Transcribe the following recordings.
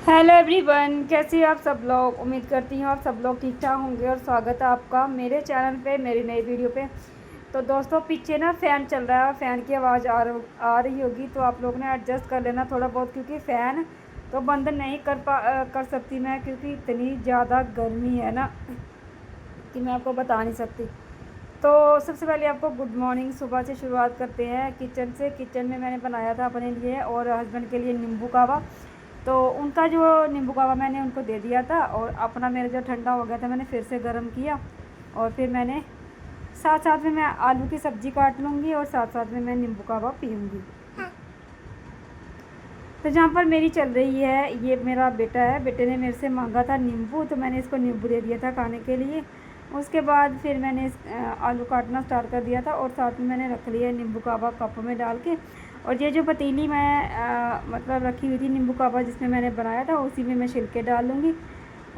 Hello everyone, कैसे हो आप सब लोग। उम्मीद करती हूँ आप सब लोग ठीक ठाक होंगे और स्वागत है आपका मेरे चैनल पे, मेरी नई वीडियो पे। तो दोस्तों, पीछे ना फ़ैन चल रहा है, फ़ैन की आवाज़ आ रही होगी, तो आप लोग ने एडजस्ट कर लेना थोड़ा बहुत, क्योंकि फ़ैन तो बंद नहीं कर सकती मैं, क्योंकि इतनी ज़्यादा गर्मी है ना कि मैं आपको बता नहीं सकती। तो सबसे पहले आपको गुड मॉर्निंग। सुबह से शुरुआत करते हैं किचन से। किचन में मैंने बनाया था अपने लिए और हस्बैंड के लिए नींबू कावा। तो उनका जो नींबू कावा मैंने उनको दे दिया था, और अपना मेरा जो ठंडा हो गया था मैंने फिर से गर्म किया। और फिर मैंने साथ साथ में मैं आलू की सब्ज़ी काट लूँगी और साथ साथ में मैं नींबू कावा पीऊँगी। तो जहाँ पर मेरी चल रही है, ये मेरा बेटा है, बेटे ने मेरे से मांगा था नींबू, तो मैंने इसको नींबू दे दिया था खाने के लिए। उसके बाद फिर मैंने आलू काटना स्टार्ट कर दिया था, और साथ में मैंने रख लिया नींबू कावा कप में डाल के। और ये जो पतीली मैं मतलब रखी हुई थी नींबू कावा जिसमें मैंने बनाया था, उसी में मैं छिलके डाल लूँगी,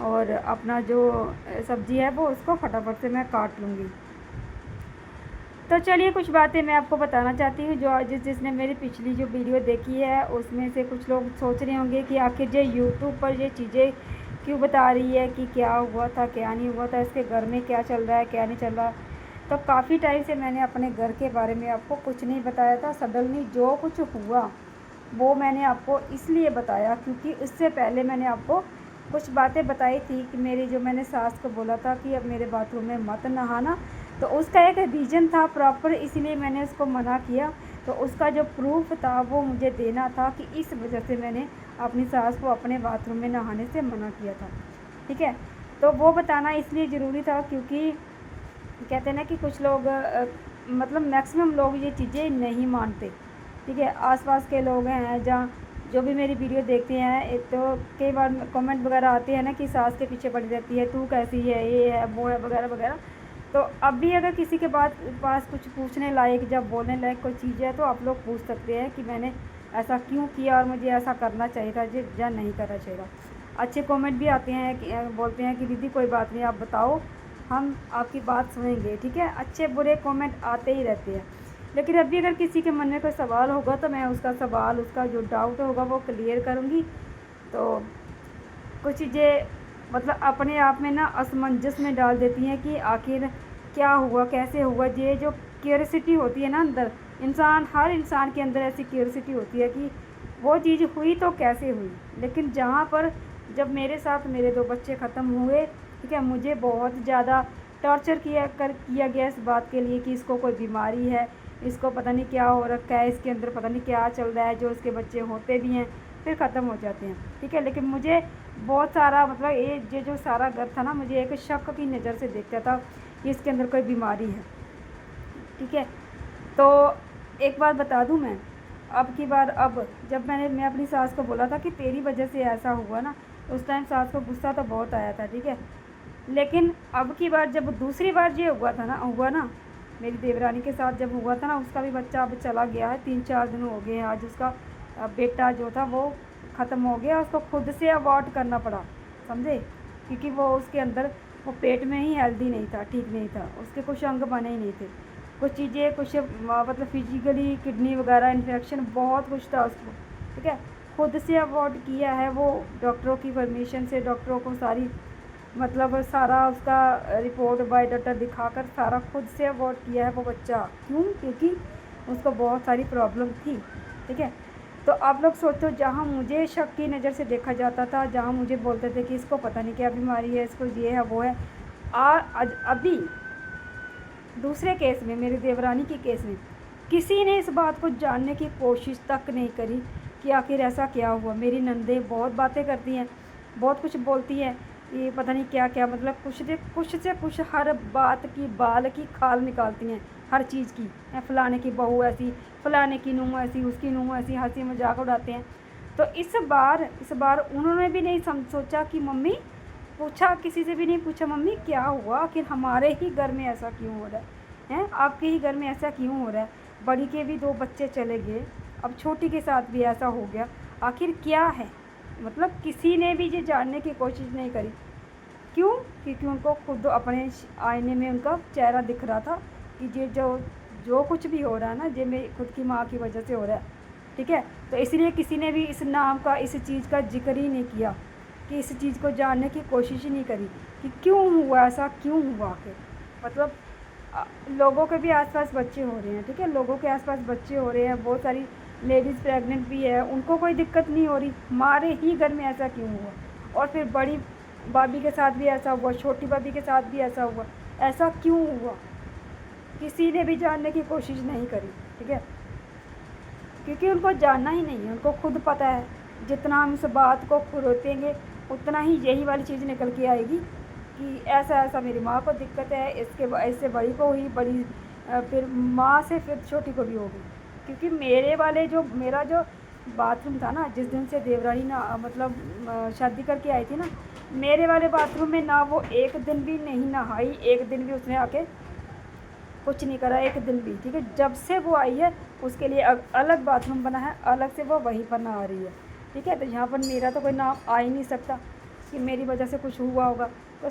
और अपना जो सब्ज़ी है वो उसको फटाफट से मैं काट लूँगी। तो चलिए, कुछ बातें मैं आपको बताना चाहती हूँ। जो जिसने मेरी पिछली जो वीडियो देखी है, उसमें से कुछ लोग सोच रहे होंगे कि आखिर ये यूट्यूब पर ये चीज़ें क्यों बता रही है, कि क्या हुआ था क्या नहीं हुआ था, इसके घर में क्या चल रहा है क्या नहीं चल रहा। तो काफ़ी टाइम से मैंने अपने घर के बारे में आपको कुछ नहीं बताया था। सडनली जो कुछ हुआ वो मैंने आपको इसलिए बताया क्योंकि उससे पहले मैंने आपको कुछ बातें बताई थी कि मेरी जो मैंने सास को बोला था कि अब मेरे बाथरूम में मत नहाना। तो उसका एक रीज़न था प्रॉपर, इसलिए मैंने उसको मना किया। तो उसका जो प्रूफ था वो मुझे देना था कि इस वजह से मैंने अपनी सास को अपने बाथरूम में नहाने से मना किया था। ठीक है, तो वो बताना इसलिए ज़रूरी था क्योंकि कहते हैं ना कि कुछ लोग मतलब मैक्सिमम लोग ये चीज़ें नहीं मानते। ठीक है, आसपास के लोग हैं जहाँ जो भी मेरी वीडियो देखते हैं, एक तो कई बार कमेंट वगैरह आते हैं ना कि सास के पीछे पड़ी रहती है, तू कैसी है, ये है वो है वगैरह वगैरह। तो अब भी अगर किसी के पास कुछ पूछने लायक, जब बोलने लायक कोई चीज़ है, तो आप लोग पूछ सकते हैं कि मैंने ऐसा क्यों किया और मुझे ऐसा करना चाहिए था या नहीं करना चाहिए था। अच्छे कमेंट भी आते हैं कि बोलते हैं कि दीदी कोई बात नहीं, आप बताओ, हम आपकी बात सुनेंगे। ठीक है, अच्छे बुरे कमेंट आते ही रहते हैं। लेकिन अभी अगर किसी के मन में कोई सवाल होगा तो मैं उसका सवाल, उसका जो डाउट होगा वो क्लियर करूँगी। तो कुछ चीज़ें मतलब अपने आप में ना असमंजस में डाल देती हैं कि आखिर क्या हुआ कैसे हुआ। ये जो क्यूरियोसिटी होती है ना अंदर, हर इंसान के अंदर ऐसी क्यूरियोसिटी होती है कि वो चीज़ हुई तो कैसे हुई। लेकिन जहाँ पर जब मेरे साथ मेरे 2 बच्चे ख़त्म हुए, ठीक है, मुझे बहुत ज़्यादा टॉर्चर किया गया इस बात के लिए कि इसको कोई बीमारी है, इसको पता नहीं क्या हो रखा है, इसके अंदर पता नहीं क्या चल रहा है। जो इसके बच्चे होते भी हैं फिर ख़त्म हो जाते हैं। ठीक है, लेकिन मुझे बहुत सारा मतलब ये जो सारा घर था ना, मुझे एक शक की नज़र से देखता था कि इसके अंदर कोई बीमारी है। ठीक है, तो एक बात बता दूं मैं, अब की बार अब जब मैं अपनी सास को बोला था कि तेरी वजह से ऐसा हुआ ना, उस टाइम सास को गुस्सा तो बहुत आया था। ठीक है, लेकिन अब की बार जब दूसरी बार ये हुआ ना मेरी देवरानी के साथ जब हुआ था ना, उसका भी बच्चा अब चला गया है, 3-4 दिन हो गए हैं। आज उसका बेटा जो था वो ख़त्म हो गया, उसको खुद से अवॉर्ड करना पड़ा, समझे, क्योंकि वो उसके अंदर वो पेट में ही हेल्दी नहीं था, ठीक नहीं था, उसके कुछ अंग बने ही नहीं थे। कुछ चीज़ें कुछ मतलब फिजिकली किडनी वगैरह इन्फेक्शन बहुत कुछ था उसको। ठीक है, खुद से अवॉर्ड किया है वो, डॉक्टरों की परमिशन से, डॉक्टरों को सारी मतलब सारा उसका रिपोर्ट बायोडाटा दिखाकर सारा खुद से अवॉर्ड किया है वो बच्चा। क्यों? क्योंकि उसको बहुत सारी प्रॉब्लम थी। ठीक है, तो आप लोग सोचो, जहाँ मुझे शक की नज़र से देखा जाता था, जहाँ मुझे बोलते थे कि इसको पता नहीं क्या बीमारी है, इसको ये है वो है, अभी दूसरे केस में, मेरी देवरानी के केस में, किसी ने इस बात को जानने की कोशिश तक नहीं करी कि आखिर ऐसा क्या हुआ। मेरी नंदें बहुत बातें करती हैं, बहुत कुछ बोलती हैं कि पता नहीं क्या क्या, मतलब कुछ हर बात की बाल की खाल निकालती हैं, हर चीज़ की। फलाने की बहू ऐसी, फलाने की नूंह ऐसी, उसकी नूंह ऐसी, हंसी मजाक उड़ाते हैं। तो इस बार उन्होंने भी नहीं सोचा कि मम्मी, पूछा, किसी से भी नहीं पूछा मम्मी क्या हुआ, आखिर हमारे ही घर में ऐसा क्यों हो रहा है, आपके ही घर में ऐसा क्यों हो रहा है। बड़ी के भी 2 बच्चे चले गए, अब छोटी के साथ भी ऐसा हो गया, आखिर क्या है। मतलब किसी ने भी ये जानने की कोशिश नहीं करी। क्यों? क्योंकि उनको खुद अपने आईने में उनका चेहरा दिख रहा था कि ये जो जो कुछ भी हो रहा है ना, ये मेरी खुद की माँ की वजह से हो रहा है। ठीक है। तो इसलिए किसी ने भी इस नाम का, इस चीज़ का जिक्र ही नहीं किया, कि इस चीज़ को जानने की कोशिश ही नहीं करी कि क्यों हुआ ऐसा, क्यों हुआ के मतलब लोगों के भी आसपास बच्चे हो रहे हैं, ठीक है, लोगों के आसपास बच्चे हो रहे हैं, बहुत सारी लेडीज़ प्रेग्नेंट भी है, उनको कोई दिक्कत नहीं हो रही, हमारे ही घर में ऐसा क्यों हुआ। और फिर बड़ी भाभी के साथ भी ऐसा हुआ, छोटी भाभी के साथ भी ऐसा हुआ, ऐसा क्यों हुआ, किसी ने भी जानने की कोशिश नहीं करी, ठीक है, क्योंकि उनको जानना ही नहीं है, उनको खुद पता है जितना हम इस बात को फुरोतेंगे उतना ही यही वाली चीज़ निकल के आएगी कि ऐसा ऐसा मेरी माँ को दिक्कत है, इससे बड़ी को हुई, बड़ी फिर माँ से फिर छोटी को भी होगी। क्योंकि मेरा जो बाथरूम था ना, जिस दिन से देवरानी ना मतलब शादी करके आई थी ना, मेरे वाले बाथरूम में ना वो एक दिन भी नहीं नहाई, एक दिन भी उसने आके कुछ नहीं करा, एक दिन भी, ठीक है। जब से वो आई है उसके लिए अलग बाथरूम बना है, अलग से वो वहीं पर नहा रही है, ठीक है। तो यहाँ पर मेरा तो कोई नाम आ ही नहीं सकता कि मेरी वजह से कुछ हुआ होगा। तो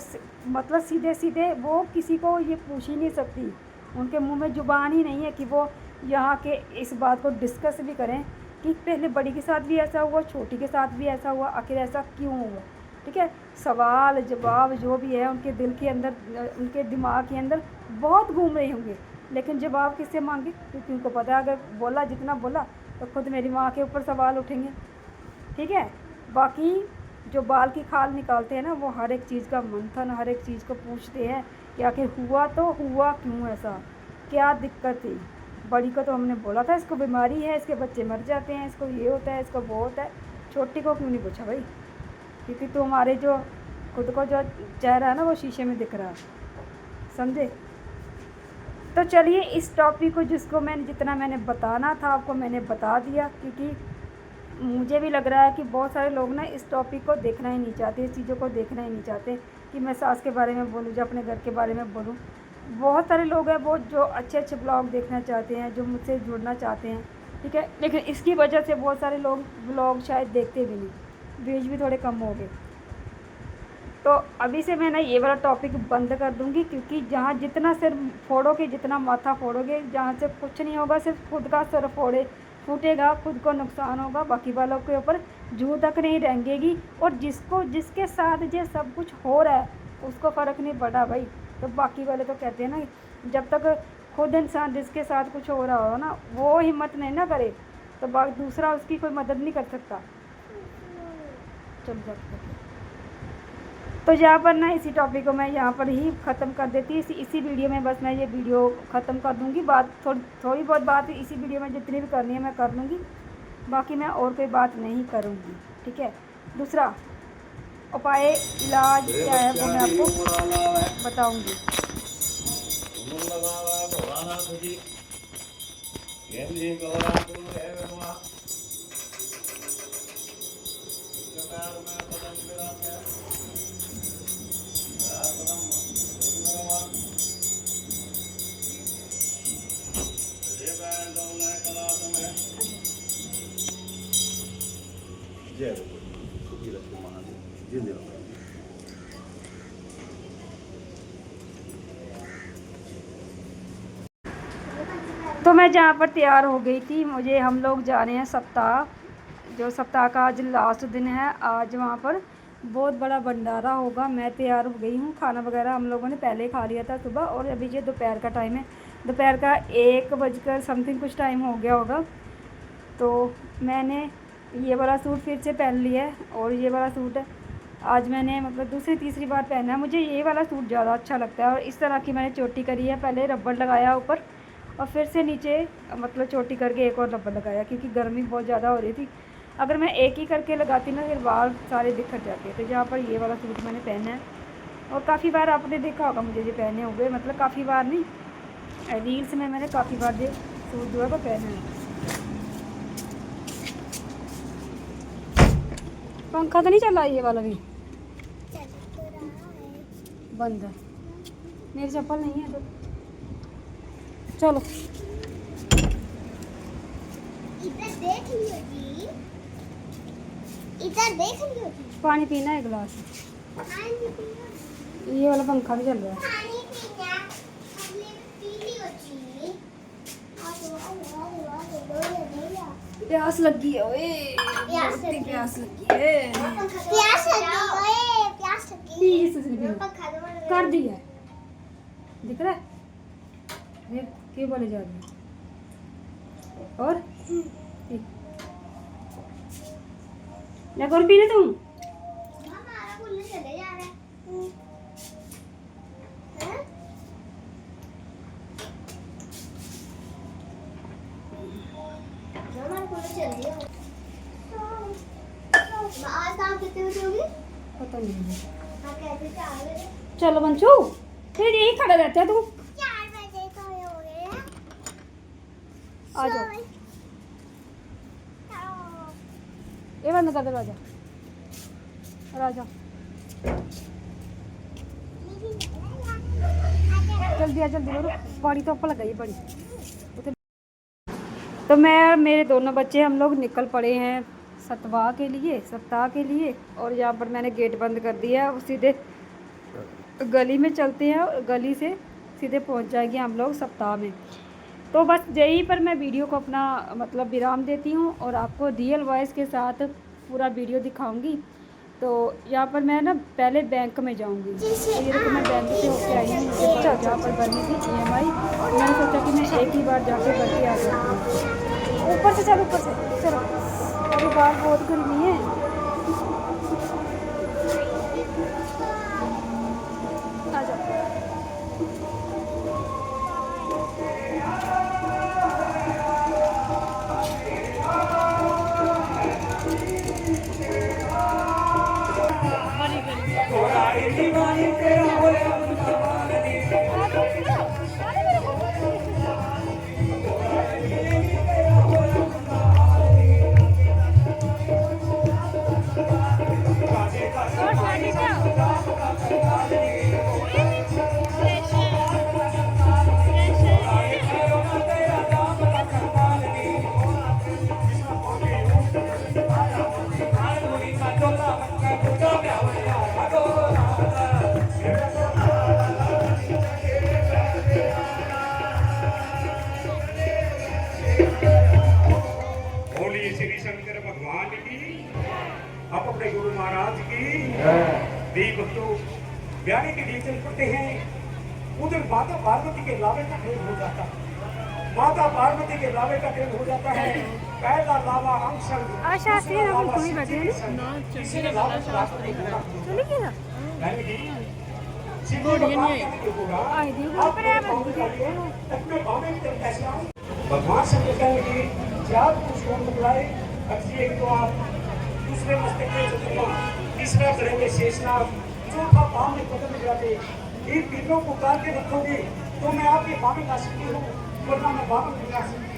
मतलब सीधे सीधे वो किसी को ये पूछ ही नहीं सकती, उनके मुंह में ज़ुबान ही नहीं है कि वो यहाँ के इस बात को डिस्कस भी करें कि पहले बड़ी के साथ भी ऐसा हुआ, छोटी के साथ भी ऐसा हुआ, आखिर ऐसा क्यों हुआ, ठीक है। सवाल जवाब जो भी है उनके दिल के अंदर, उनके दिमाग के अंदर बहुत घूम रहे होंगे, लेकिन जवाब किससे मांगे, क्योंकि उनको पता है अगर बोला, जितना बोला तो खुद मेरी माँ के ऊपर सवाल उठेंगे, ठीक है। बाकी जो बाल की खाल निकालते हैं ना, वो हर एक चीज़ का मंथन, हर एक चीज़ को पूछते हैं कि आखिर हुआ तो हुआ क्यों, ऐसा क्या दिक्कत थी। बड़ी को तो हमने बोला था इसको बीमारी है, इसके बच्चे मर जाते हैं, इसको ये होता है, इसको वो होता है, छोटी को क्यों नहीं पूछा भाई, क्योंकि तो हमारे जो खुद को जो चेहरा है ना वो शीशे में दिख रहा है, समझे। तो चलिए इस टॉपिक को जितना मैंने बताना था आपको मैंने बता दिया, क्योंकि मुझे भी लग रहा है कि बहुत सारे लोग ना इस टॉपिक को देखना ही नहीं चाहते, इस चीज़ों को देखना ही नहीं चाहते कि मैं सास के बारे में बोलूँ, जो अपने घर के बारे में बोलूँ। बहुत सारे लोग हैं वो जो अच्छे अच्छे ब्लॉग देखना चाहते हैं, जो मुझसे जुड़ना चाहते हैं, ठीक है, लेकिन इसकी वजह से बहुत सारे लोग ब्लॉग शायद देखते भी नहीं, व्यूज भी थोड़े कम हो गए। तो अभी से मैं ना ये वाला टॉपिक बंद कर दूंगी, क्योंकि जहाँ जितना सिर फोड़ोगे, जितना माथा फोड़ोगे, जहाँ से कुछ नहीं होगा, सिर्फ खुद का सिर फूटेगा, खुद को नुकसान होगा, बाकी वालों के ऊपर जू तक नहीं रहेंगी। और जिसके साथ ये सब कुछ हो रहा है उसको फ़र्क नहीं पड़ा भाई। तो बाकी वाले तो कहते हैं ना, जब तक खुद इंसान जिसके साथ कुछ हो रहा हो ना, वो हिम्मत नहीं ना करे, तो दूसरा उसकी कोई मदद नहीं कर सकता। चल जाते तो यहाँ पर ना इसी टॉपिक को मैं यहाँ पर ही ख़त्म कर देती, इसी वीडियो में बस मैं ये वीडियो ख़त्म कर दूँगी। बात थोड़ी बहुत बात इसी वीडियो में जितनी भी करनी है मैं कर लूँगी, बाकी मैं और कोई बात नहीं करूँगी, ठीक है। दूसरा उपाय इलाज क्या है वो मैं आपको बताऊँगी। तो मैं जहाँ पर तैयार हो गई थी, हम लोग जा रहे हैं सप्ताह, जो सप्ताह का आज लास्ट दिन है। आज वहाँ पर बहुत बड़ा भंडारा होगा। मैं तैयार हो गई हूँ, खाना वगैरह हम लोगों ने पहले ही खा लिया था सुबह, और अभी ये दोपहर का टाइम है, दोपहर का 1 बजकर समथिंग कुछ टाइम हो गया होगा। तो मैंने ये वाला सूट फिर से पहन लिया है, और ये वाला सूट आज मैंने मतलब दूसरी तीसरी बार पहना है। मुझे ये वाला सूट ज़्यादा अच्छा लगता है, और इस तरह की मैंने चोटी करी है, पहले रबड़ लगाया ऊपर और फिर से नीचे मतलब चोटी करके एक और रबड़ लगाया, क्योंकि गर्मी बहुत ज़्यादा हो रही थी। अगर मैं एक ही करके लगाती ना, फिर बाल सारे बिखर जाते। तो यहाँ पर ये वाला सूट मैंने पहना है, और काफ़ी बार आपने देखा होगा मुझे ये पहने हुए, मतलब काफ़ी बार नहीं, रील्स में मैंने काफ़ी बार ये सूट जो है वो पहना है। पंखा तो नहीं चल रहा, ये वाला भी बंद है, मेरी चप्पल नहीं है तो चलो। इधर देख लियो जी, पानी पीना है गिलास, ये वाला पंखा भी चल रहा है। प्यास लगी है ओए, प्यास लगी है, कर दी है, दिख रहा है ये क्यों बोले जा रही है। और ना कौन पी रहे तुम? पता नहीं। चलो मंचू, फिर यही खड़ा रहता है तू। आ जाओ, ये बंद कर दरवाजा और आ जाओ। जल्दी आ, जल्दी करो, पानी तो ऊपर लगाइए बड़ी। तो मैं और मेरे दोनों बच्चे हम लोग निकल पड़े हैं सप्ताह के लिए। और यहाँ पर मैंने गेट बंद कर दिया है, सीधे गली में चलते हैं और गली से सीधे पहुँच जाएंगे हम लोग सप्ताह में। तो बस यहीं पर मैं वीडियो को अपना मतलब विराम देती हूँ और आपको रियल वॉइस के साथ पूरा वीडियो दिखाऊंगी। तो यहाँ पर मैं ना पहले बैंक में जाऊँगी, तो ये देखो मैं बैंक से होकर आई हूँ, मुझे जहाँ पर भरनी थी EMI। मैंने सोचा कि मैं एक ही बार जाके भर के आ जाती हूँ। ऊपर से चलो, ऊपर से चलो, अभी बाहर बहुत गर्मी है। आ जाओ। आप अपने गुरु महाराज की देव भक्तों ब्याह के लिए चल पड़ते हैं। उधर माता पार्वती के लावे का खेल हो जाता है। माता पार्वती के लावे का खेल हो जाता है। पहला लावा अंशल आशा से हम कोई बैठे हैं ना, किसी ने लावा चले गए ना भगवान से कहेंगे चार पुष्पों को बुलाए। एक तो आप दूसरे मस्तक में चंद्रमा, तीसरा करेंगे शेषनाग, चौथा पाँव में पकड़ जाते। इन तीनों को उतार के रखोगे तो मैं आपके पाँव में ला सकती हूँ, वरना मैं पाँव में ला सकती हूँ।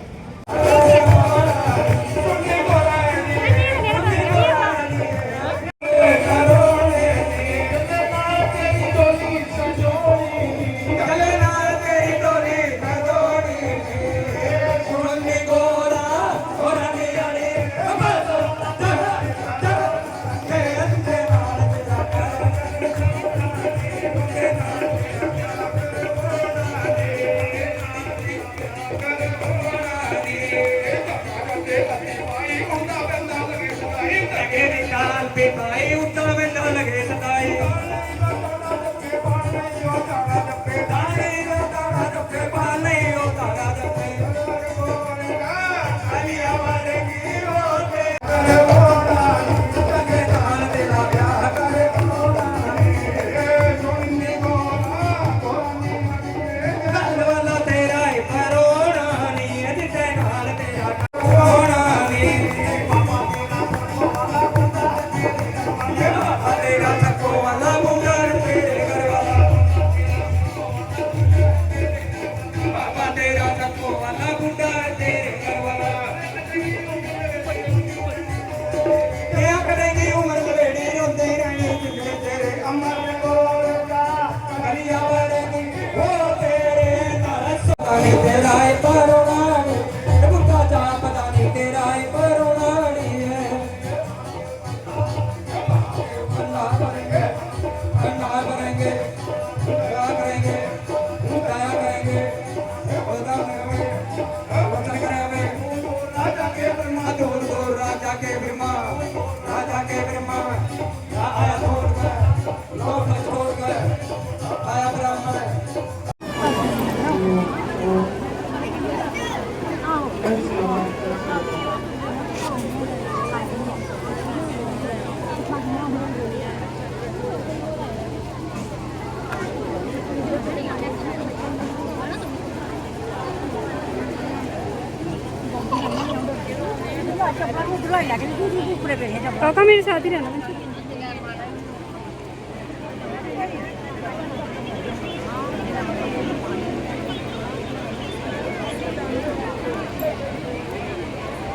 कपड़े पहने जब काका मेरे साथ ही रहना।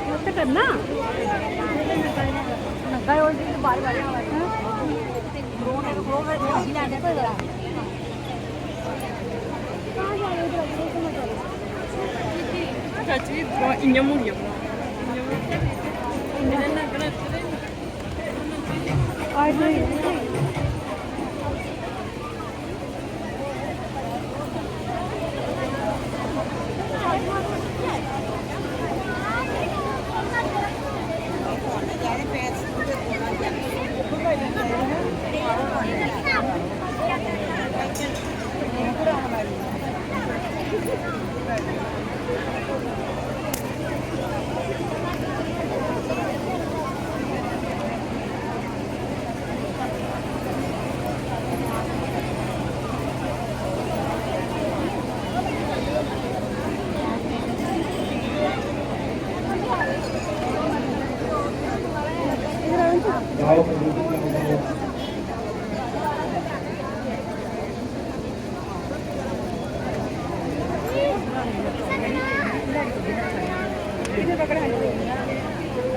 मत करना नंगा हो जी बारी बारी हमारे ड्रोन है ड्रोन में नहीं आने को जरा 같이 인형물이야. आज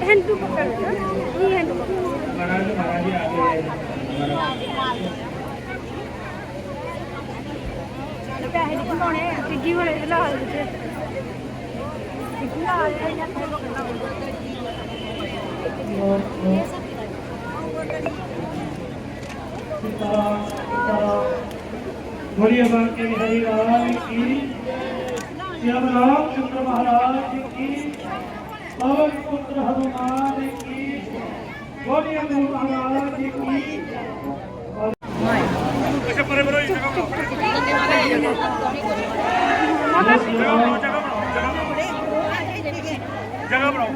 हैंड टू पकड़ ये हैंड टू पैसे नहीं कमाने टिग्गी वाले ला देते बोलिए बांके बिहारी लाल की, श्याम रामचंद्र महाराज की, पवन पुत्र हनुमान की, बोलिए गुरु महाराज की। जगह बनाओ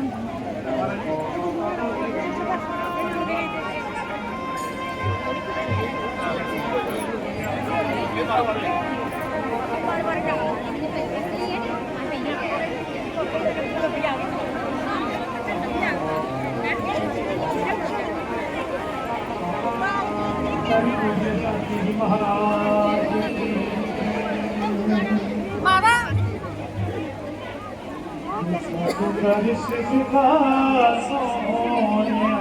महाराज सिखा सोनिया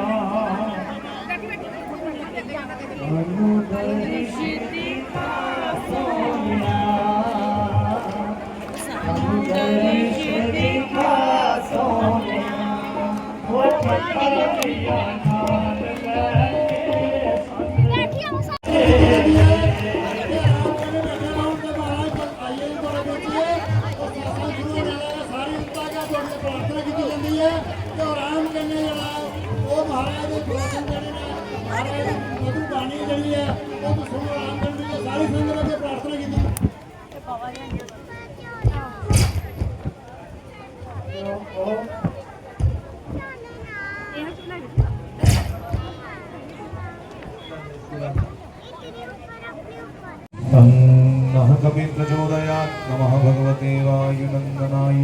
नमः कविं प्रचोदयात् नमः भगवते वायुनन्दनाय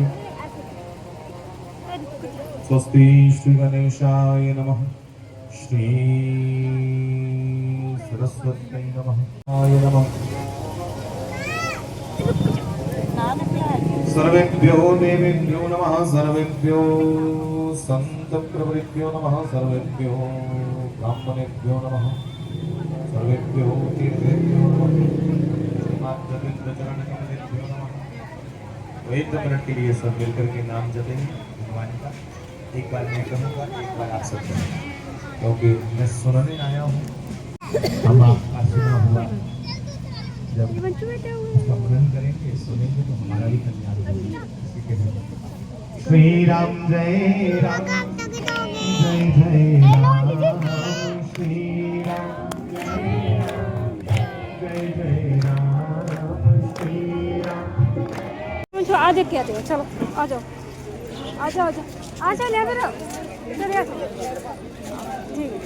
स्वस्ति श्री गणेशाय नमः श्री सरस्वत्यै नमः आय नमः सर्वेभ्यो देवेभ्यो नमः सर्वेभ्यो सन्तप्रवृभ्यो नमः सर्वेभ्यो ब्राह्मणेभ्यो नमः सर्वेभ्यो तीर्थेभ्यो नमः श्रीमाद्रविंद्रचरणकमलेभ्यो नमः। तो 1 मिनट के लिए सब मिलकर के नाम जपेंगे भगवान का। एक बार मैं कहूँगा, एक बार आप सब कहें, क्योंकि मैं सुनने आया हूँ। हम आपका सुना हुआ जब उसका मनन करेंगे, सुनेंगे तो हमारा भी कल्याण होगा। श्री राम जय राम जय जय राम श्री राम जय राम जय जय राम श्री राम। आ देख के आते हो, चलो आ जाओ आ जाओ आ जाओ आ जाओ ले फिर चले आ ठीक है।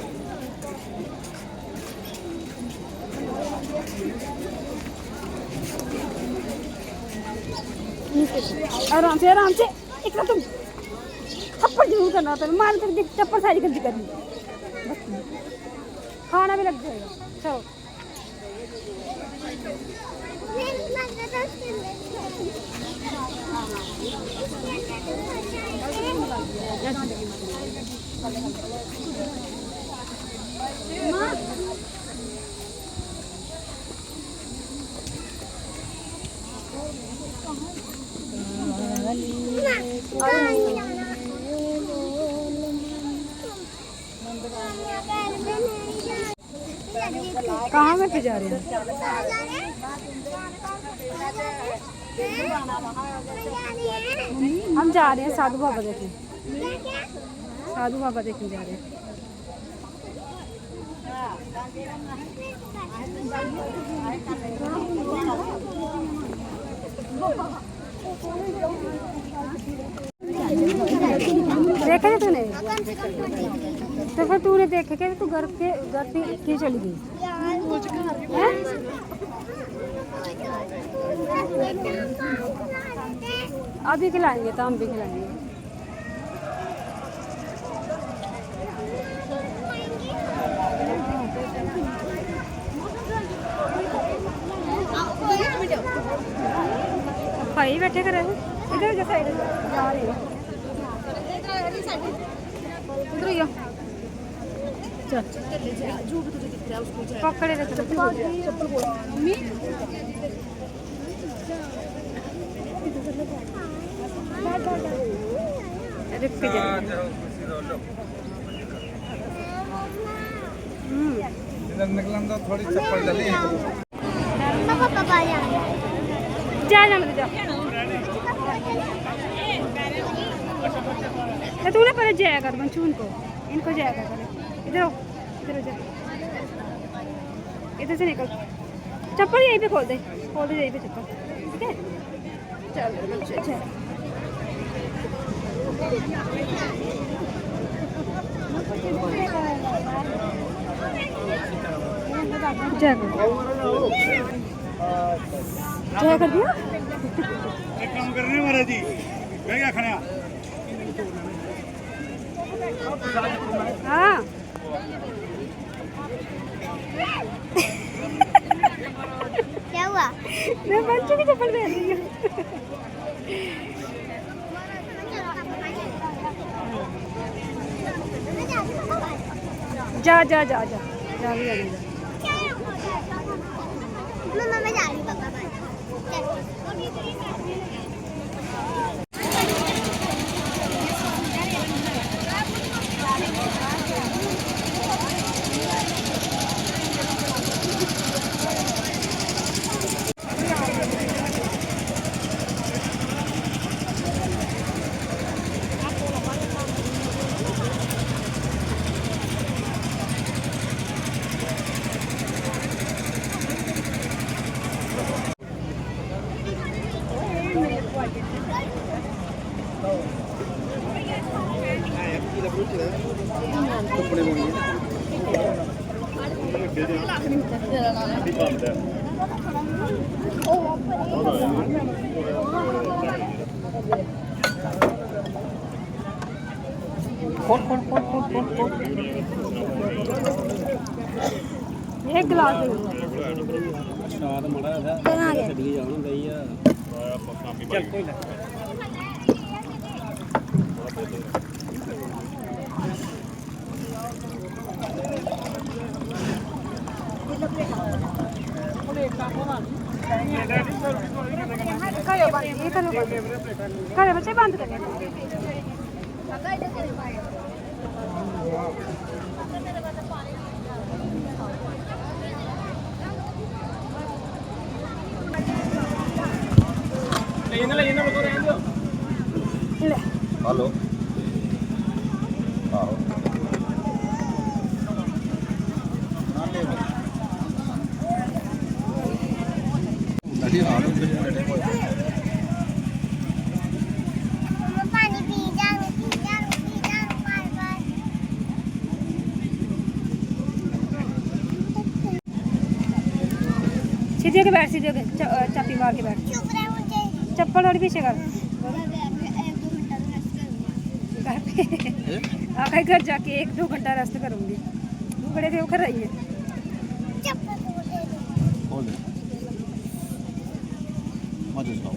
आराम से एक तुम चप्पल जरूर करना होता है, मार कर चप्पल सारी गंदी करनी, खाना भी लग जाएगा। चलो कहाँ में पे जा रहे हैं? हम जा रहे हैं साधु बाबा देखने, साधु बाबा देखने जा रहे हैं। देखा है तूने? तो फिर तूने देखे क्या? तू घर पे क्यों चली गई? हैं? अभी खिलाएंगे तो हम भी खिलाएंगे। भाई बैठे कर इधर जा, साइड जा रहे हो, इधर ही चल पकड़े निकलना थोड़ी चप्पल डली जा मत जा। तूने पहले जाया कर बंचू, इनको जाया कर पहले। इधर इधर जा, इधर से निकल। चप्पल यहीं पे खोल दे यहीं पे चप्पल, ठीक है? चल अच्छा जया कर दिया। एक काम कर रहे हैं महाराज जी, मैं क्या खड़ा हाँ क्या हुआ? मैं बच्चों की चप्पल पहन रही हूँ। जा जा जा जा जा भी आने जा। मम्मा मैं जा रही हूँ पापा एक गिलास दे। करे बच्चे बंद कर हेलो पानी पी जा बार-बार। सीधे के बैठ, सीधे के चापी मार के बैठ। चुप रह मुझे। चप्पल थोड़ी पीछे कर। घर पे आका घर जाके 1-2 घंटा रेस्ट करूँगी। वो बड़े थे वो कर रही है। मत उसका